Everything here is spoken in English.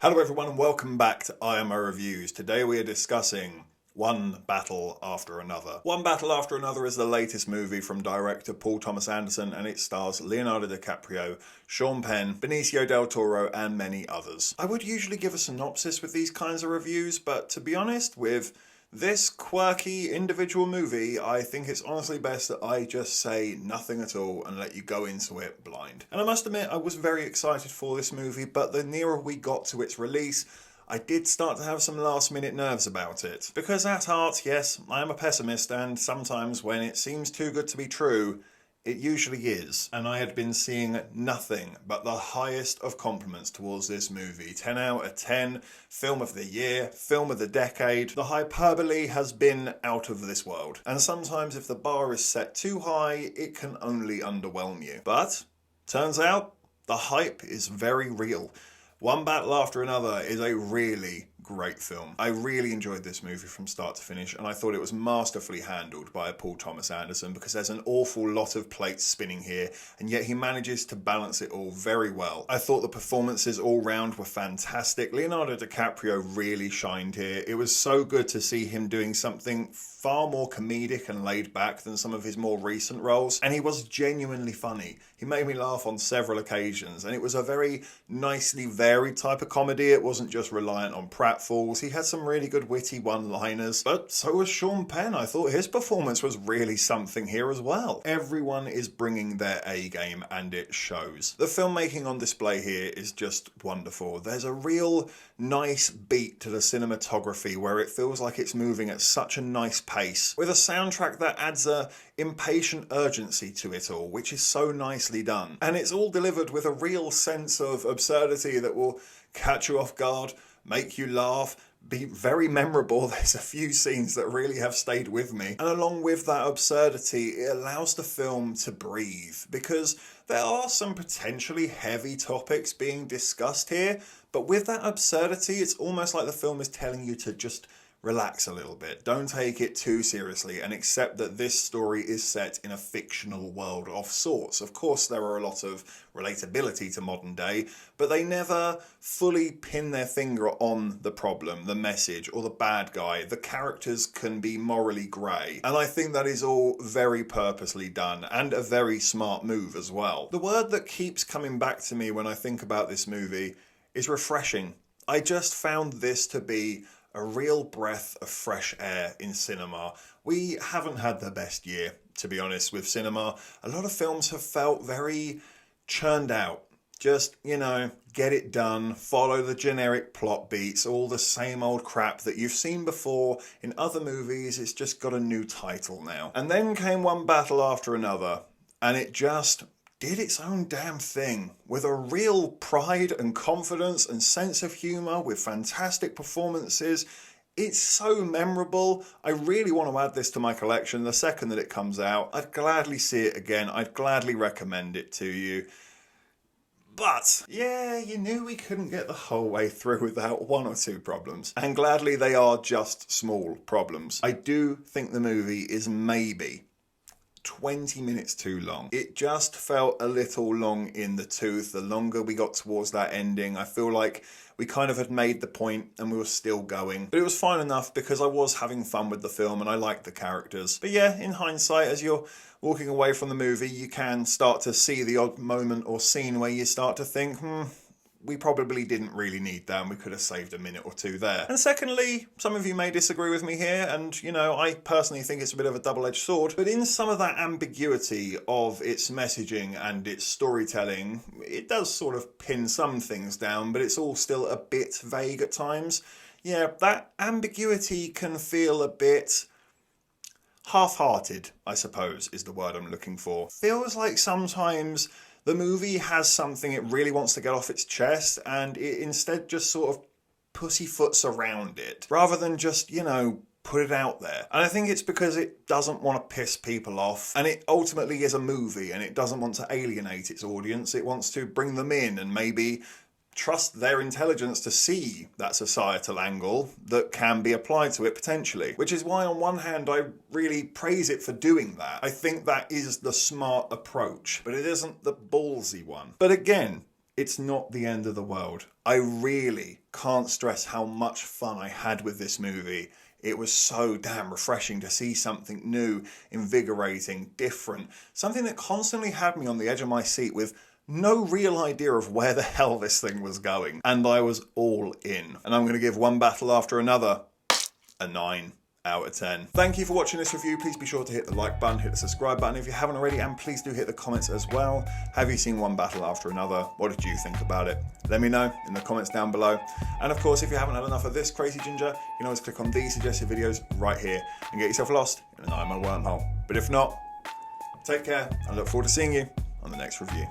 Hello everyone and welcome back to IMO Reviews. Today we are discussing One Battle After Another. One Battle After Another is the latest movie from director Paul Thomas Anderson, and it stars Leonardo DiCaprio, Sean Penn, Benicio del Toro and many others. I would usually give a synopsis with these kinds of reviews, but to be honest, with this quirky individual movie, I think it's honestly best that I just say nothing at all and let you go into it blind. And I must admit, I was very excited for this movie, but the nearer we got to its release, I did start to have some last minute nerves about it. Because at heart, yes, I am a pessimist, and sometimes when it seems too good to be true, it usually is, and I had been seeing nothing but the highest of compliments towards this movie. 10 out of 10, film of the year, film of the decade. The hyperbole has been out of this world. And sometimes if the bar is set too high, it can only underwhelm you. But, turns out, the hype is very real. One Battle After Another is a really great film. I really enjoyed this movie from start to finish, and I thought it was masterfully handled by Paul Thomas Anderson, because there's an awful lot of plates spinning here, and yet he manages to balance it all very well. I thought the performances all round were fantastic. Leonardo DiCaprio really shined here. It was so good to see him doing something far more comedic and laid back than some of his more recent roles, and he was genuinely funny. He made me laugh on several occasions, and it was a very nicely varied type of comedy. It wasn't just reliant on pratfalls. He had some really good witty one-liners, but so was Sean Penn. I thought his performance was really something here as well. Everyone is bringing their A game, and it shows. The filmmaking on display here is just wonderful. There's a real nice beat to the cinematography where it feels like it's moving at such a nice pace, with a soundtrack that adds a impatient urgency to it all, which is so nicely done. And it's all delivered with a real sense of absurdity that will catch you off guard, make you laugh, be very memorable. There's a few scenes that really have stayed with me. And along with that absurdity, it allows the film to breathe, because there are some potentially heavy topics being discussed here, but with that absurdity, it's almost like the film is telling you to just relax a little bit. Don't take it too seriously and accept that this story is set in a fictional world of sorts. Of course, there are a lot of relatability to modern day, but they never fully pin their finger on the problem, the message, or the bad guy. The characters can be morally grey, and I think that is all very purposely done, and a very smart move as well. The word that keeps coming back to me when I think about this movie is refreshing. I just found this to be a real breath of fresh air in cinema. We haven't had the best year, to be honest, with cinema. A lot of films have felt very churned out. Just, get it done, follow the generic plot beats, all the same old crap that you've seen before in other movies. It's just got a new title now. And then came One Battle After Another, and it just did its own damn thing, with a real pride and confidence and sense of humour, with fantastic performances. It's so memorable. I really want to add this to my collection the second that it comes out. I'd gladly see it again. I'd gladly recommend it to you. But, yeah, you knew we couldn't get the whole way through without one or two problems. And gladly they are just small problems. I do think the movie is maybe 20 minutes too long. It just felt a little long in the tooth. The longer we got towards that ending, I feel like we kind of had made the point and we were still going. But it was fine enough because I was having fun with the film and I liked the characters. But yeah, in hindsight, as you're walking away from the movie, you can start to see the odd moment or scene where you start to think, we probably didn't really need that and we could have saved a minute or two there. And secondly, some of you may disagree with me here, and I personally think it's a bit of a double-edged sword, but in some of that ambiguity of its messaging and its storytelling, it does sort of pin some things down, but it's all still a bit vague at times. Yeah, that ambiguity can feel a bit half-hearted, I suppose, is the word I'm looking for. Feels like sometimes the movie has something it really wants to get off its chest, and it instead just sort of pussyfoots around it, rather than just, put it out there. And I think it's because it doesn't want to piss people off, and it ultimately is a movie, and it doesn't want to alienate its audience. It wants to bring them in and maybe trust their intelligence to see that societal angle that can be applied to it potentially. Which is why on one hand I really praise it for doing that. I think that is the smart approach, but it isn't the ballsy one. But again, it's not the end of the world. I really can't stress how much fun I had with this movie. It was so damn refreshing to see something new, invigorating, different, something that constantly had me on the edge of my seat with no real idea of where the hell this thing was going. And I was all in. And I'm going to give one battle after another a 9 out of 10. Thank you for watching this review. Please be sure to hit the like button, hit the subscribe button if you haven't already, and please do hit the comments as well. Have you seen one battle after another? What did you think about it? Let me know in the comments down below. And of course, if you haven't had enough of this crazy ginger, you can always click on these suggested videos right here and get yourself lost in an IMO wormhole. But if not, take care and look forward to seeing you on the next review.